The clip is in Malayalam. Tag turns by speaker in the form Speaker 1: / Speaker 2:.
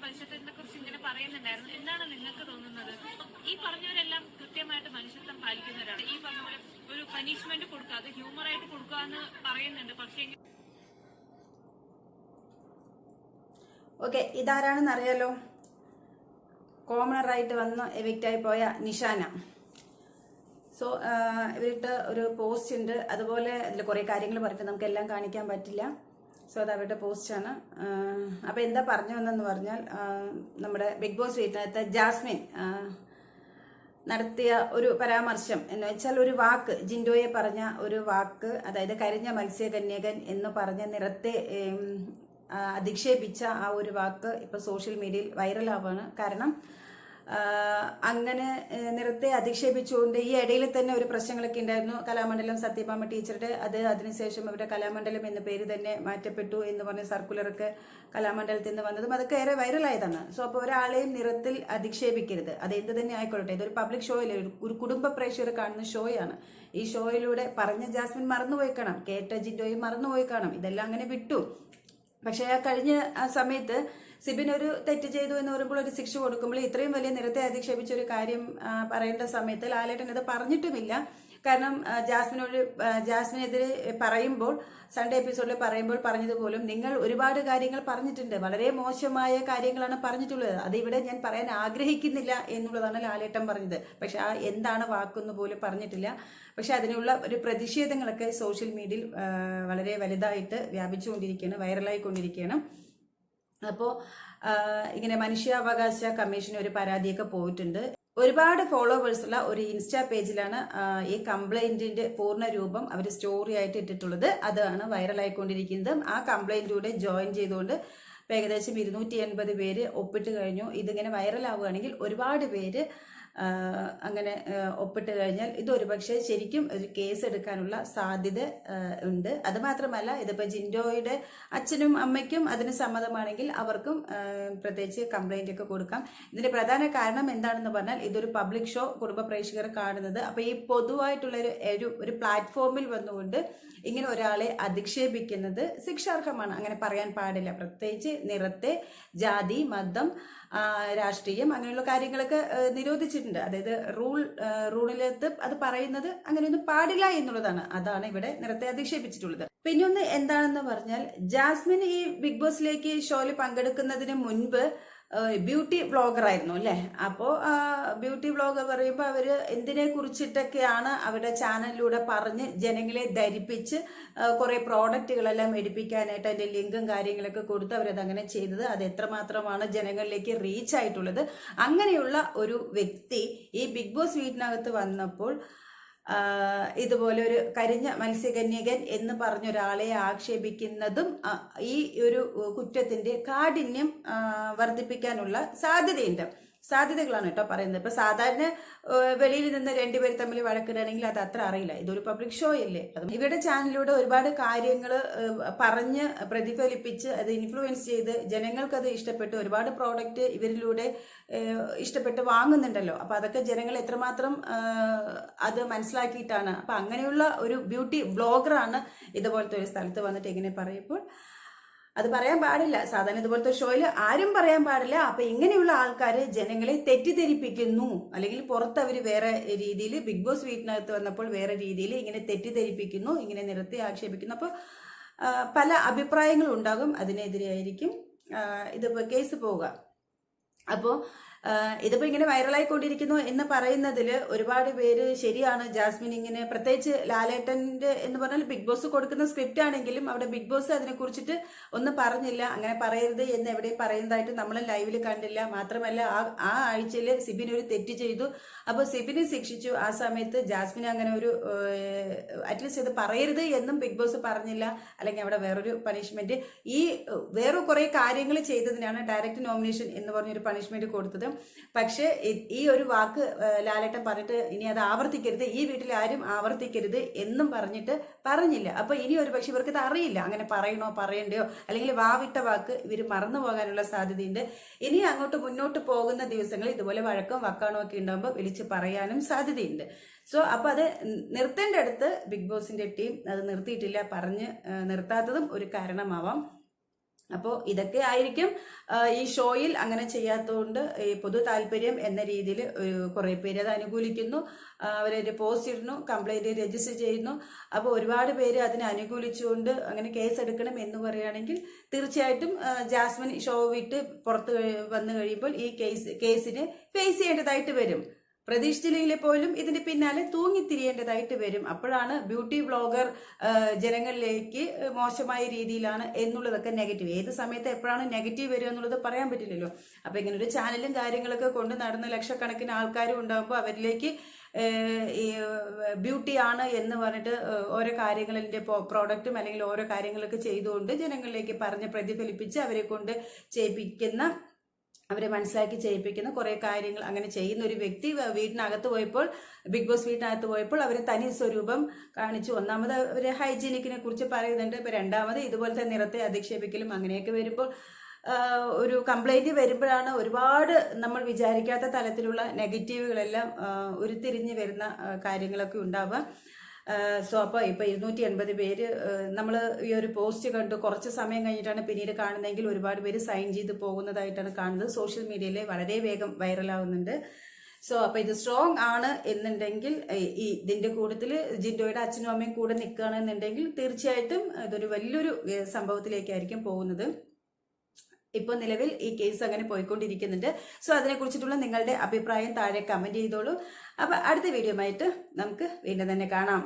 Speaker 1: മനുഷ്യത്വത്തെ കുറിച്ച് ഇങ്ങനെ പറയുന്നുണ്ടായിരുന്നു. എന്താണ് നിങ്ങൾക്ക് തോന്നുന്നത്? ഈ പറഞ്ഞവരെല്ലാം കൃത്യമായിട്ട് മനുഷ്യത്വം പാലിക്കുന്നവരാണ്. ഈ പറഞ്ഞ പോലെ ഒരു പനിഷ്മെന്റ് കൊടുക്കുക, അത് ഹ്യൂമറായിട്ട് കൊടുക്കുക എന്ന് പറയുന്നുണ്ട്. പക്ഷേ
Speaker 2: ഓക്കെ, ഇതാരാണെന്ന് അറിയാലോ? കോമണറായിട്ട് വന്ന് എവിക്റ്റായി പോയ നിഷാന. സോ ഇവരിട്ട് ഒരു പോസ്റ്റ് ഉണ്ട്. അതുപോലെ അതിൽ കുറേ കാര്യങ്ങൾ പറഞ്ഞിട്ട് നമുക്കെല്ലാം കാണിക്കാൻ പറ്റില്ല. സോ അത് അവരുടെ പോസ്റ്റാണ്. അപ്പോൾ എന്താ പറഞ്ഞു വന്നെന്ന് പറഞ്ഞാൽ, നമ്മുടെ ബിഗ് ബോസ് വീട്ടിനകത്ത് ജാസ്മിൻ നടത്തിയ ഒരു പരാമർശം എന്ന് വെച്ചാൽ, ഒരു വാക്ക്, ജിൻഡോയെ പറഞ്ഞ ഒരു വാക്ക്, അതായത് കരിഞ്ഞ മത്സ്യകന്യകൻ എന്ന് പറഞ്ഞ നിറത്തെ അധിക്ഷേപിച്ച ആ ഒരു വാക്ക് ഇപ്പോൾ സോഷ്യൽ മീഡിയയിൽ വൈറലാവാണ്. കാരണം അങ്ങനെ നിറത്തെ അധിക്ഷേപിച്ചുകൊണ്ട് ഈ ഇടയിൽ തന്നെ ഒരു പ്രശ്നങ്ങളൊക്കെ ഉണ്ടായിരുന്നു. കലാമണ്ഡലം സത്യഭാമ ടീച്ചറുടെ, അതിനുശേഷം അവരുടെ കലാമണ്ഡലം എന്ന പേര് തന്നെ മാറ്റപ്പെട്ടു എന്ന് പറഞ്ഞ സർക്കുലറൊക്കെ കലാമണ്ഡലത്തിൽ നിന്ന് വന്നതും അതൊക്കെ ഏറെ വൈറലായതാണ്. സോ അപ്പോൾ ഒരാളെയും നിറത്തിൽ അധിക്ഷേപിക്കരുത്, അത് എന്ത് തന്നെ ആയിക്കൊള്ളട്ടെ. ഇതൊരു പബ്ലിക് ഷോയിലെ ഒരു കുടുംബ പ്രേക്ഷകർ കാണുന്ന ഷോയാണ്. ഈ ഷോയിലൂടെ പറഞ്ഞ ജാസ്മിൻ മറന്നുപോയി കാണാം, കേട്ട ജിൻഡോയും മറന്നുപോയി കാണാം, ഇതെല്ലാം അങ്ങനെ വിട്ടു. പക്ഷേ ആ കഴിഞ്ഞ സമയത്ത് സിബിൻ ഒരു തെറ്റ് ചെയ്തു എന്ന് പറയുമ്പോൾ ഒരു ശിക്ഷ കൊടുക്കുമ്പോൾ ഇത്രയും വലിയ നിരത്തെ അധിക്ഷേപിച്ച ഒരു കാര്യം പറയേണ്ട സമയത്ത് ലാലേട്ടൻ ഇത് പറഞ്ഞിട്ടുമില്ല. കാരണം ജാസ്മിനെതിരെ പറയുമ്പോൾ, സൺഡേ എപ്പിസോഡിൽ പറയുമ്പോൾ പറഞ്ഞതുപോലും, നിങ്ങൾ ഒരുപാട് കാര്യങ്ങൾ പറഞ്ഞിട്ടുണ്ട്, വളരെ മോശമായ കാര്യങ്ങളാണ് പറഞ്ഞിട്ടുള്ളത്, അത് ഇവിടെ ഞാൻ പറയാൻ ആഗ്രഹിക്കുന്നില്ല എന്നുള്ളതാണ് ലാലേട്ടൻ പറഞ്ഞത്. പക്ഷെ ആ എന്താണ് വാക്കെന്ന് പോലും പറഞ്ഞിട്ടില്ല. പക്ഷെ അതിനുള്ള ഒരു പ്രതിഷേധങ്ങളൊക്കെ സോഷ്യൽ മീഡിയയിൽ വളരെ വലുതായിട്ട് വ്യാപിച്ചുകൊണ്ടിരിക്കുകയാണ്, വൈറലായിക്കൊണ്ടിരിക്കുകയാണ്. അപ്പോൾ ഇങ്ങനെ മനുഷ്യാവകാശ കമ്മീഷന് ഒരു പരാതിയൊക്കെ പോയിട്ടുണ്ട്. ഒരുപാട് ഫോളോവേഴ്സുള്ള ഒരു ഇൻസ്റ്റാ പേജിലാണ് ഈ കംപ്ലൈന്റിന്റെ പൂർണ്ണ രൂപം അവർ സ്റ്റോറി ആയിട്ട് ഇട്ടിട്ടുള്ളത്. അതാണ് വൈറലായിക്കൊണ്ടിരിക്കുന്നത്. ആ കംപ്ലൈന്റിലൂടെ ജോയിൻ ചെയ്തുകൊണ്ട് ഏകദേശം 280 പേര് ഒപ്പിട്ട് കഴിഞ്ഞു. ഇതിങ്ങനെ വൈറലാവുകയാണെങ്കിൽ ഒരുപാട് പേര് അങ്ങനെ ഒപ്പിട്ട് കഴിഞ്ഞാൽ ഇതൊരുപക്ഷെ ശരിക്കും ഒരു കേസ് എടുക്കാനുള്ള സാധ്യത ഉണ്ട്. അത് മാത്രമല്ല, ഇതിപ്പോൾ ജിൻഡോയുടെ അച്ഛനും അമ്മയ്ക്കും അതിന് സമ്മതമാണെങ്കിൽ അവർക്കും പ്രത്യേകിച്ച് കംപ്ലൈന്റ് ഒക്കെ കൊടുക്കാം. ഇതിന്റെ പ്രധാന കാരണം എന്താണെന്ന് പറഞ്ഞാൽ, ഇതൊരു പബ്ലിക് ഷോ, കുടുംബ പ്രേക്ഷകർ കാണുന്നത്. അപ്പോൾ ഈ പൊതുവായിട്ടുള്ള ഒരു പ്ലാറ്റ്ഫോമിൽ വന്നുകൊണ്ട് ഇങ്ങനെ ഒരാളെ അധിക്ഷേപിക്കുന്നത് ശിക്ഷാർഹമാണ്. അങ്ങനെ പറയാൻ പാടില്ല. പ്രത്യേകിച്ച് നിറത്തെ, ജാതി, മതം, രാഷ്ട്രീയം, അങ്ങനെയുള്ള കാര്യങ്ങളൊക്കെ നിരോധിച്ചിട്ടുണ്ട്. അതായത് റൂളിലത്ത് അത് പറയുന്നത് അങ്ങനെയൊന്നും പാടില്ല എന്നുള്ളതാണ്. അതാണ് ഇവിടെ നിറത്തെ അധിക്ഷേപിച്ചിട്ടുള്ളത്. പിന്നെ ഒന്ന് എന്താണെന്ന് പറഞ്ഞാൽ, ജാസ്മിൻ ഈ ബിഗ് ബോസിലേക്ക് ഷോയിൽ പങ്കെടുക്കുന്നതിന് മുൻപ് ബ്യൂട്ടി വ്ളോഗർ ആയിരുന്നു അല്ലേ? അപ്പോൾ ബ്യൂട്ടി വ്ളോഗർ പറയുമ്പോൾ അവർ എന്തിനെ കുറിച്ചിട്ടൊക്കെയാണ് അവരുടെ ചാനലിലൂടെ പറഞ്ഞ് ജനങ്ങളെ ധരിപ്പിച്ച് കുറേ പ്രോഡക്റ്റുകളെല്ലാം എടുപ്പിക്കാനായിട്ട് അതിൻ്റെ ലിങ്കും കാര്യങ്ങളൊക്കെ കൊടുത്ത് അവരത് അങ്ങനെ ചെയ്തത്. അത് എത്രമാത്രമാണ് ജനങ്ങളിലേക്ക് റീച്ച് ആയിട്ടുള്ളത്. അങ്ങനെയുള്ള ഒരു വ്യക്തി ഈ ബിഗ് ബോസ് വീട്ടിനകത്ത് വന്നപ്പോൾ ഇതുപോലെ ഒരു കരിഞ്ഞ മത്സ്യകന്യകൻ എന്ന് പറഞ്ഞൊരാളെ ആക്ഷേപിക്കുന്നതും ഈ ഒരു കുറ്റത്തിന്റെ കാഠിന്യം വർദ്ധിപ്പിക്കാനുള്ള സാധ്യതകളാണ് കേട്ടോ പറയുന്നത്. ഇപ്പൊ സാധാരണ വെളിയിൽ നിന്ന് രണ്ടുപേർ തമ്മിൽ വഴക്കിടുകയാണെങ്കിൽ അത് അത്ര അറിയില്ല. ഇതൊരു പബ്ലിക് ഷോ അല്ലേ? അത് ഇവരുടെ ചാനലിലൂടെ ഒരുപാട് കാര്യങ്ങൾ പറഞ്ഞ് പ്രതിഫലിപ്പിച്ച് അത് ഇൻഫ്ലുവൻസ് ചെയ്ത് ജനങ്ങൾക്കത് ഇഷ്ടപ്പെട്ട് ഒരുപാട് പ്രോഡക്റ്റ് ഇവരിലൂടെ ഇഷ്ടപ്പെട്ട് വാങ്ങുന്നുണ്ടല്ലോ. അപ്പൊ അതൊക്കെ ജനങ്ങൾ എത്രമാത്രം അത് മനസ്സിലാക്കിയിട്ടാണ്. അപ്പൊ അങ്ങനെയുള്ള ഒരു ബ്യൂട്ടി ബ്ലോഗറാണ് ഇതുപോലത്തെ ഒരു സ്ഥലത്ത് വന്നിട്ട് ഇങ്ങനെ പറയുമ്പോൾ അത് പറയാൻ പാടില്ല. സാധാരണ ഇതുപോലത്തെ ഷോയിൽ ആരും പറയാൻ പാടില്ല. അപ്പൊ ഇങ്ങനെയുള്ള ആൾക്കാർ ജനങ്ങളെ തെറ്റിദ്ധരിപ്പിക്കുന്നു, അല്ലെങ്കിൽ പുറത്ത് അവർ വേറെ രീതിയിൽ, ബിഗ് ബോസ് വീട്ടിനകത്ത് വന്നപ്പോൾ വേറെ രീതിയിൽ ഇങ്ങനെ തെറ്റിദ്ധരിപ്പിക്കുന്നു, ഇങ്ങനെ നിർത്തി ആക്ഷേപിക്കുന്നു. അപ്പോൾ പല അഭിപ്രായങ്ങളും ഉണ്ടാകും, അതിനെതിരെയായിരിക്കും ഇതിപ്പോൾ കേസ് പോവുക. അപ്പോൾ ഇതിപ്പോ ഇങ്ങനെ വൈറലായിക്കൊണ്ടിരിക്കുന്നു എന്ന് പറയുന്നതിൽ ഒരുപാട് പേര് ശരിയാണ്. ജാസ്മിൻ ഇങ്ങനെ, പ്രത്യേകിച്ച് ലാലേട്ടന്റെ എന്ന് പറഞ്ഞാൽ ബിഗ് ബോസ് കൊടുക്കുന്ന സ്ക്രിപ്റ്റ് ആണെങ്കിലും അവിടെ ബിഗ് ബോസ് അതിനെ കുറിച്ചിട്ട് ഒന്നും പറഞ്ഞില്ല. അങ്ങനെ പറയരുത് എന്ന് എവിടെയും പറയുന്നതായിട്ട് നമ്മൾ ലൈവിൽ കണ്ടില്ല. മാത്രമല്ല ആ ആഴ്ചയിൽ സിബിൻ ഒരു തെറ്റ് ചെയ്തു. അപ്പോൾ സിബിനെ ശിക്ഷിച്ചു. ആ സമയത്ത് ജാസ്മിൻ അങ്ങനെ ഒരു അറ്റ്ലീസ്റ്റ് ഇത് പറയരുത് എന്നും ബിഗ് ബോസ് പറഞ്ഞില്ല. അല്ലെങ്കിൽ അവിടെ വേറൊരു പണിഷ്മെന്റ്, ഈ വേറെ കുറെ കാര്യങ്ങൾ ചെയ്തതിനാണ് ഡയറക്റ്റ് നോമിനേഷൻ എന്ന് പറഞ്ഞൊരു പണിഷ്മെന്റ് കൊടുത്തത്. പക്ഷെ ഈ ഒരു വാക്ക് ലാലേട്ടൻ പറഞ്ഞിട്ട് ഇനി അത് ആവർത്തിക്കരുത്, ഈ വീട്ടിൽ ആരും ആവർത്തിക്കരുത് എന്നും പറഞ്ഞില്ല. അപ്പൊ ഇനി ഒരു പക്ഷെ ഇവർക്ക് ഇത് അറിയില്ല, അങ്ങനെ പറയണോ പറയണ്ടയോ, അല്ലെങ്കിൽ വാവിട്ട വാക്ക് ഇവർ മറന്നു പോകാനുള്ള സാധ്യതയുണ്ട്. ഇനി അങ്ങോട്ട് മുന്നോട്ട് പോകുന്ന ദിവസങ്ങളിൽ ഇതുപോലെ വഴക്കം വക്കാണോ ഒക്കെ ഉണ്ടാകുമ്പോൾ വിളിച്ച് പറയാനും സാധ്യതയുണ്ട്. സോ അപ്പൊ അത് നിർത്തേണ്ട അടുത്ത് ബിഗ് ബോസിന്റെ ടീം അത് നിർത്തിയിട്ടില്ല. പറഞ്ഞ് നിർത്താത്തതും ഒരു കാരണമാവാം. അപ്പോൾ ഇതൊക്കെ ആയിരിക്കും ഈ ഷോയിൽ അങ്ങനെ ചെയ്യാത്തതുകൊണ്ട് ഈ പൊതു താല്പര്യം എന്ന രീതിയിൽ കുറേ പേര് അത് അനുകൂലിക്കുന്നു, അവരൊരു പോസ്റ്റ് ഇടുന്നു, കംപ്ലൈന്റ് രജിസ്റ്റർ ചെയ്യുന്നു. അപ്പോൾ ഒരുപാട് പേര് അതിനെ അനുകൂലിച്ചുകൊണ്ട് അങ്ങനെ കേസ് എടുക്കണം എന്ന് പറയുകയാണെങ്കിൽ തീർച്ചയായിട്ടും ജാസ്മിൻ ഷോ വിട്ട് പുറത്ത് വന്നു കഴിയുമ്പോൾ ഈ കേസിനെ ഫേസ് ചെയ്യേണ്ടതായിട്ട് വരും. പ്രതീക്ഷിച്ചില്ലെങ്കിൽ പോലും ഇതിന് പിന്നാലെ തൂങ്ങിത്തിരിയേണ്ടതായിട്ട് വരും. അപ്പോഴാണ് ബ്യൂട്ടി വ്ളോഗർ ജനങ്ങളിലേക്ക് മോശമായ രീതിയിലാണ് എന്നുള്ളതൊക്കെ നെഗറ്റീവ്. ഏത് സമയത്ത് എപ്പോഴാണ് നെഗറ്റീവ് വരിക എന്നുള്ളത് പറയാൻ പറ്റില്ലല്ലോ. അപ്പൊ ഇങ്ങനെ ഒരു ചാനലും കാര്യങ്ങളൊക്കെ കൊണ്ട് നടന്ന ലക്ഷക്കണക്കിന് ആൾക്കാരും ഉണ്ടാകുമ്പോൾ അവരിലേക്ക് ഈ ബ്യൂട്ടി ആണ് എന്ന് പറഞ്ഞിട്ട് ഓരോ കാര്യങ്ങളിൻ്റെ പ്രോഡക്റ്റും അല്ലെങ്കിൽ ഓരോ കാര്യങ്ങളൊക്കെ ചെയ്തുകൊണ്ട് ജനങ്ങളിലേക്ക് പറഞ്ഞ് പ്രതിഫലിപ്പിച്ച് അവരെ കൊണ്ട് ചെയ്യിപ്പിക്കുന്ന, അവരെ മനസ്സിലാക്കി ചെയ്യിപ്പിക്കുന്ന കുറേ കാര്യങ്ങൾ അങ്ങനെ ചെയ്യുന്ന ഒരു വ്യക്തി വീട്ടിനകത്ത് പോയപ്പോൾ, ബിഗ് ബോസ് വീട്ടിനകത്ത് പോയപ്പോൾ അവർ തനി സ്വരൂപം കാണിച്ചു. ഒന്നാമത് അവർ ഹൈജീനിക്കിനെ കുറിച്ച് പറയുന്നുണ്ട്. ഇപ്പൊ രണ്ടാമത് ഇതുപോലത്തെ നിറത്തെ അധിക്ഷേപിക്കലും അങ്ങനെയൊക്കെ വരുമ്പോൾ ഒരു കംപ്ലൈന്റ് വരുമ്പോഴാണ് ഒരുപാട് നമ്മൾ വിചാരിക്കാത്ത തലത്തിലുള്ള നെഗറ്റീവുകളെല്ലാം ഉരുത്തിരിഞ്ഞ് വരുന്ന കാര്യങ്ങളൊക്കെ ഉണ്ടാവുക. സോ അപ്പോൾ ഇപ്പോൾ 280 പേര് നമ്മൾ ഈ ഒരു പോസ്റ്റ് കണ്ടു കുറച്ച് സമയം കഴിഞ്ഞിട്ടാണ് പിന്നീട് കാണുന്നതെങ്കിൽ ഒരുപാട് പേര് സൈൻ ചെയ്ത് പോകുന്നതായിട്ടാണ് കാണുന്നത്. സോഷ്യൽ മീഡിയയിൽ വളരെ വേഗം വൈറലാവുന്നുണ്ട്. സോ അപ്പോൾ ഇത് സ്ട്രോങ് ആണ് എന്നുണ്ടെങ്കിൽ, ഇതിന്റെ കൂട്ടത്തിൽ ജിൻഡോയുടെ അച്ഛനും അമ്മയും കൂടെ നിൽക്കുകയാണെന്നുണ്ടെങ്കിൽ തീർച്ചയായിട്ടും ഇതൊരു വലിയൊരു സംഭവത്തിലേക്കായിരിക്കും പോകുന്നത്. ഇപ്പോൾ നിലവിൽ ഈ കേസ് അങ്ങനെ പോയിക്കൊണ്ടിരിക്കുന്നുണ്ട്. സോ അതിനെക്കുറിച്ചിട്ടുള്ള നിങ്ങളുടെ അഭിപ്രായം താഴെ കമന്റ് ചെയ്തോളൂ. അപ്പൊ അടുത്ത വീഡിയോ ആയിട്ട് നമുക്ക് വീണ്ടും തന്നെ കാണാം.